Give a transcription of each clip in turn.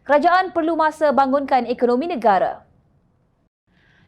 Kerajaan perlu masa bangunkan ekonomi negara.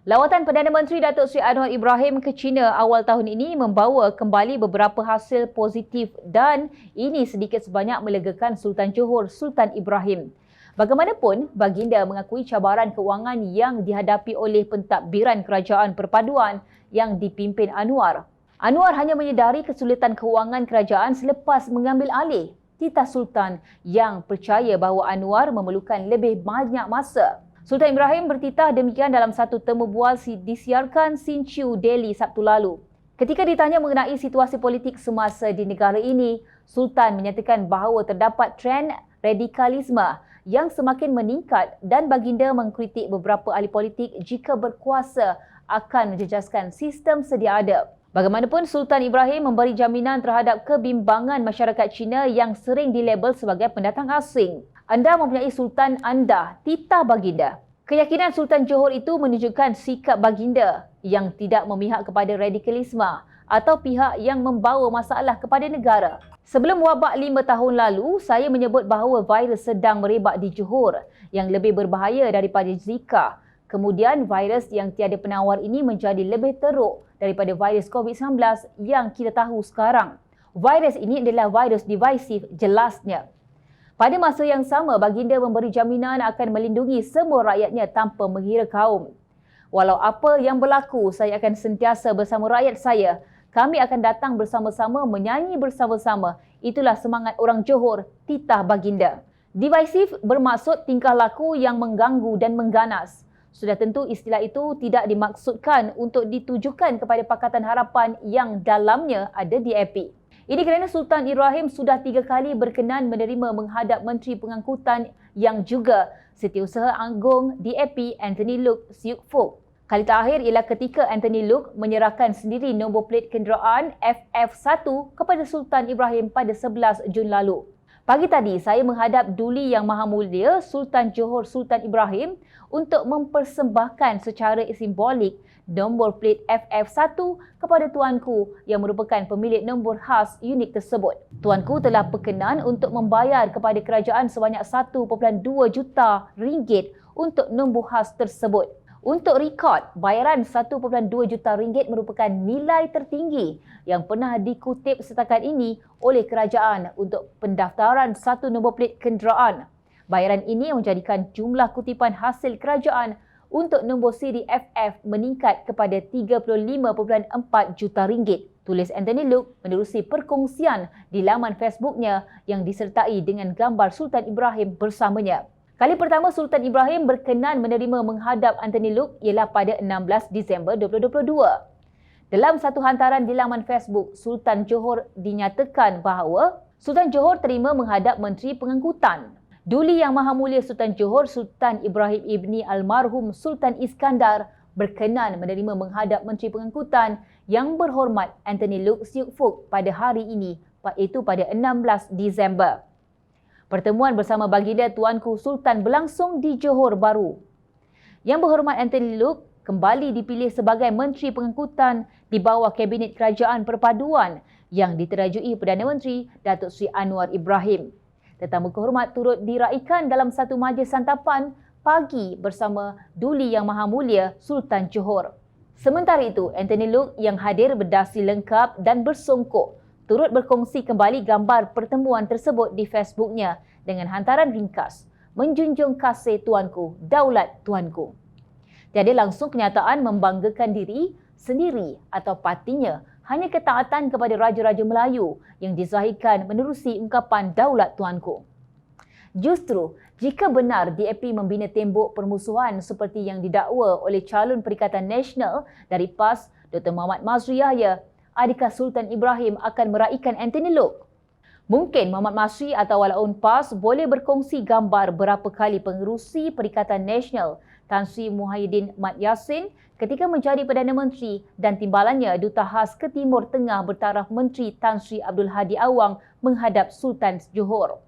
Lawatan Perdana Menteri Datuk Seri Anwar Ibrahim ke China awal tahun ini membawa kembali beberapa hasil positif dan ini sedikit sebanyak melegakan Sultan Johor Sultan Ibrahim. Bagaimanapun, baginda mengakui cabaran kewangan yang dihadapi oleh pentadbiran kerajaan perpaduan yang dipimpin Anwar. Anwar hanya menyedari kesulitan kewangan kerajaan selepas mengambil alih titah Sultan yang percaya bahawa Anwar memerlukan lebih banyak masa. Sultan Ibrahim bertitah demikian dalam satu temu bual disiarkan Sinchu Daily Sabtu lalu. Ketika ditanya mengenai situasi politik semasa di negara ini, Sultan menyatakan bahawa terdapat trend radikalisme yang semakin meningkat dan baginda mengkritik beberapa ahli politik jika berkuasa akan menjejaskan sistem sedia ada. Bagaimanapun, Sultan Ibrahim memberi jaminan terhadap kebimbangan masyarakat Cina yang sering dilabel sebagai pendatang asing. Anda mempunyai Sultan anda, titah baginda. Keyakinan Sultan Johor itu menunjukkan sikap baginda yang tidak memihak kepada radikalisme atau pihak yang membawa masalah kepada negara. Sebelum wabak 5 tahun lalu, saya menyebut bahawa virus sedang merebak di Johor yang lebih berbahaya daripada Zika. Kemudian, virus yang tiada penawar ini menjadi lebih teruk daripada virus COVID-19 yang kita tahu sekarang. Virus ini adalah virus divisif jelasnya. Pada masa yang sama, baginda memberi jaminan akan melindungi semua rakyatnya tanpa mengira kaum. Walau apa yang berlaku, saya akan sentiasa bersama rakyat saya. Kami akan datang bersama-sama, menyanyi bersama-sama. Itulah semangat orang Johor, titah baginda. Divisif bermaksud tingkah laku yang mengganggu dan mengganas. Sudah tentu istilah itu tidak dimaksudkan untuk ditujukan kepada Pakatan Harapan yang dalamnya ada DAP. Ini kerana Sultan Ibrahim sudah 3 kali berkenan menerima menghadap Menteri Pengangkutan yang juga Setiausaha Agung DAP Anthony Loke Siuk Fook. Kali terakhir ialah ketika Anthony Loke menyerahkan sendiri nombor plat kenderaan FF1 kepada Sultan Ibrahim pada 11 Jun lalu. Pagi tadi, saya menghadap Duli Yang Maha Mulia Sultan Johor Sultan Ibrahim untuk mempersembahkan secara simbolik nombor plat FF1 kepada tuanku yang merupakan pemilik nombor khas unik tersebut. Tuanku telah berkenan untuk membayar kepada kerajaan sebanyak 1.2 juta ringgit untuk nombor khas tersebut. Untuk rekod, bayaran 1.2 juta ringgit merupakan nilai tertinggi yang pernah dikutip setakat ini oleh kerajaan untuk pendaftaran satu nombor plat kenderaan. Bayaran ini menjadikan jumlah kutipan hasil kerajaan untuk nombor siri FF meningkat kepada 35.4 juta ringgit. Tulis Anthony Loke menerusi perkongsian di laman Facebooknya yang disertai dengan gambar Sultan Ibrahim bersamanya. Kali pertama Sultan Ibrahim berkenan menerima menghadap Anthony Loke ialah pada 16 Disember 2022. Dalam satu hantaran di laman Facebook, Sultan Johor dinyatakan bahawa Sultan Johor terima menghadap Menteri Pengangkutan. Duli Yang Maha Mulia Sultan Johor Sultan Ibrahim Ibni Almarhum Sultan Iskandar berkenan menerima menghadap Menteri Pengangkutan yang berhormat Anthony Loke Siuk Fook pada hari ini, iaitu pada 16 Disember. Pertemuan bersama baginda tuanku Sultan berlangsung di Johor Bahru. Yang berhormat Anthony Loke kembali dipilih sebagai Menteri Pengangkutan di bawah Kabinet Kerajaan Perpaduan yang diterajui Perdana Menteri Datuk Seri Anwar Ibrahim. Tetamu kehormat turut diraikan dalam satu majlis santapan pagi bersama Duli Yang Maha Mulia Sultan Johor. Sementara itu, Anthony Loke yang hadir berdasi lengkap dan bersongkok turut berkongsi kembali gambar pertemuan tersebut di Facebooknya dengan hantaran ringkas, menjunjung kasih tuanku, daulat tuanku. Tiada langsung kenyataan membanggakan diri sendiri atau partinya, hanya ketaatan kepada Raja-Raja Melayu yang dizahirkan menerusi ungkapan daulat tuanku. Justru, jika benar DAP membina tembok permusuhan seperti yang didakwa oleh calon Perikatan Nasional dari PAS, Dr. Muhammad Masri Yahya, adakah Sultan Ibrahim akan meraikan Anthony Loke? Mungkin Muhammad Masri atau walaupun PAS boleh berkongsi gambar berapa kali pengerusi Perikatan Nasional Tan Sri Muhyiddin Mat Yassin ketika menjadi Perdana Menteri dan timbalannya Duta Khas ke Timur Tengah bertaraf Menteri Tan Sri Abdul Hadi Awang menghadap Sultan Johor.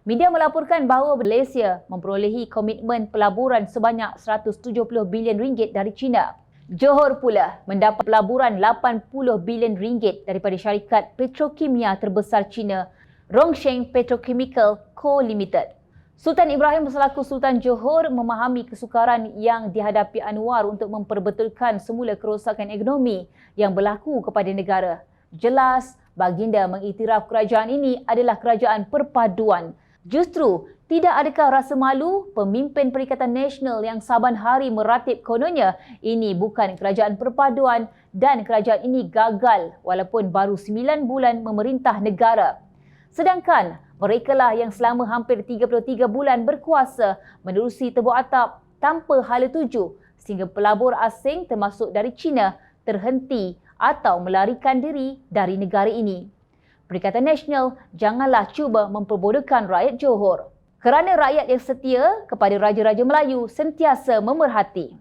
Media melaporkan bahawa Malaysia memperolehi komitmen pelaburan sebanyak 170 bilion ringgit dari China. Johor pula mendapat pelaburan 80 bilion ringgit daripada syarikat petrokimia terbesar China, Rongsheng Petrochemical Co Limited. Sultan Ibrahim selaku Sultan Johor memahami kesukaran yang dihadapi Anwar untuk memperbetulkan semula kerosakan ekonomi yang berlaku kepada negara. Jelas, baginda mengiktiraf kerajaan ini adalah kerajaan perpaduan. Justru, tidak adakah rasa malu pemimpin Perikatan Nasional yang saban hari meratib kononnya ini bukan kerajaan perpaduan dan kerajaan ini gagal walaupun baru 9 bulan memerintah negara. Sedangkan merekalah yang selama hampir 33 bulan berkuasa menerusi tebuk atap tanpa hala tuju sehingga pelabur asing termasuk dari China terhenti atau melarikan diri dari negara ini. Perikatan Nasional janganlah cuba memperbodohkan rakyat Johor kerana rakyat yang setia kepada Raja-Raja Melayu sentiasa memerhati.